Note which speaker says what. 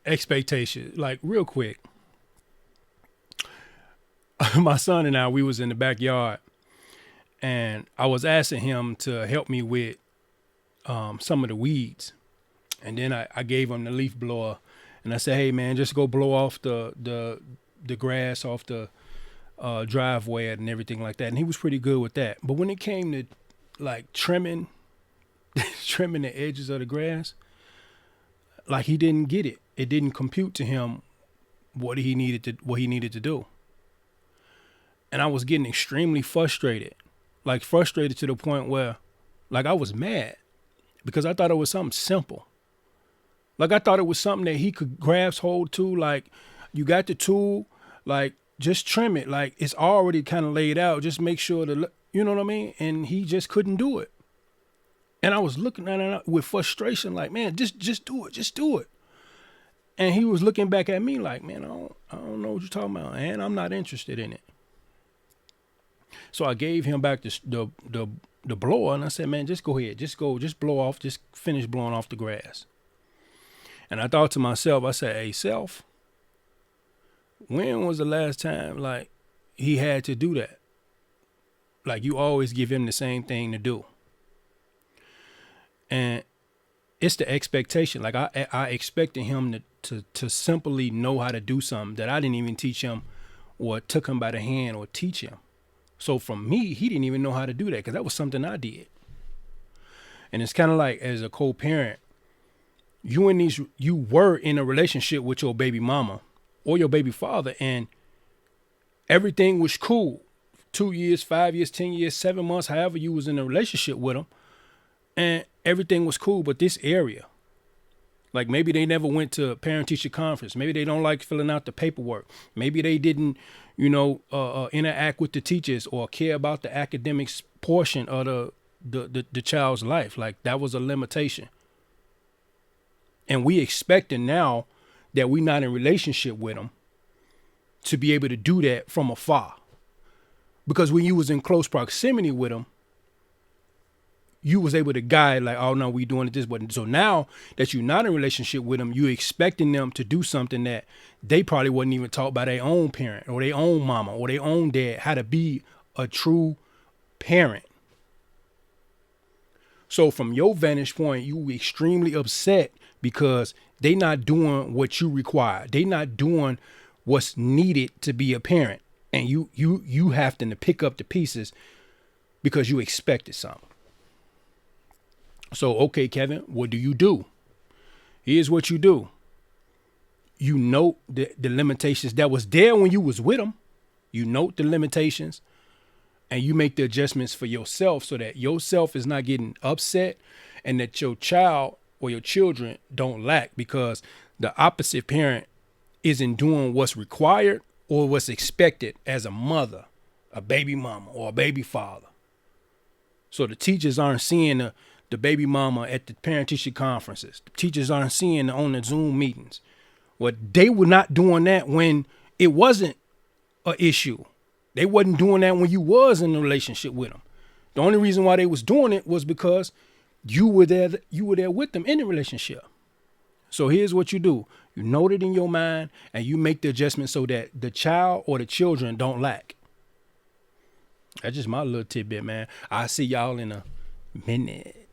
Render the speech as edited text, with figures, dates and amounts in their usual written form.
Speaker 1: expectation. Like real quick, my son and I, we was in the backyard, and I was asking him to help me with some of the weeds, and then I gave him the leaf blower, and I said, "Hey man, just go blow off the grass off the driveway and everything like that." And he was pretty good with that. But when it came to like trimming trimming the edges of the grass, like he didn't get it. It didn't compute to him what he needed to do. And I was getting extremely frustrated. Like frustrated to the point where like I was mad because I thought it was something simple. Like I thought it was something that he could grasp hold to. Like you got the tool, like just trim it. Like it's already kind of laid out. Just make sure to, you know what I mean? And he just couldn't do it. And I was looking at it with frustration, like, man, just do it, just do it. And he was looking back at me like, man, I don't know what you're talking about, and I'm not interested in it. So I gave him back the blower, and I said, man, just go ahead, just blow off, just finish blowing off the grass. And I thought to myself, I said, hey, self, when was the last time like he had to do that? Like you always give him the same thing to do. And it's the expectation. Like I expected him to simply know how to do something that I didn't even teach him or took him by the hand or teach him. So from me, he didn't even know how to do that because that was something I did. And it's kind of like as a co-parent, you were in a relationship with your baby mama or your baby father, and everything was cool. 2 years, 5 years, 10 years, 7 months, however you was in a relationship with them. And everything was cool, but this area, like maybe they never went to a parent-teacher conference. Maybe they don't like filling out the paperwork. Maybe they didn't, interact with the teachers or care about the academics portion of the child's life. Like that was a limitation. And we expecting now that we're not in relationship with them to be able to do that from afar. Because when you was in close proximity with them, you was able to guide like, oh no, we doing it this way. So now that you're not in a relationship with them, you expecting them to do something that they probably wasn't even taught by their own parent or their own mama or their own dad, how to be a true parent. So from your vantage point, you extremely upset because they not doing what you require. They not doing what's needed to be a parent. And you have to pick up the pieces because you expected something. So, okay, Kevin, what do you do? Here's what you do. You note the limitations that was there when you was with them. You note the limitations and you make the adjustments for yourself so that yourself is not getting upset and that your child or your children don't lack because the opposite parent isn't doing what's required or what's expected as a mother, a baby mama, or a baby father. So the teachers aren't seeing the baby mama at the parent-teacher conferences. The teachers aren't seeing on the Zoom meetings. Well, they were not doing that when it wasn't an issue. They wasn't doing that when you was in a relationship with them. The only reason why they was doing it was because you were there with them in the relationship. So here's what you do. You note it in your mind and you make the adjustment so that the child or the children don't lack. That's just my little tidbit, man. I'll see y'all in a minute.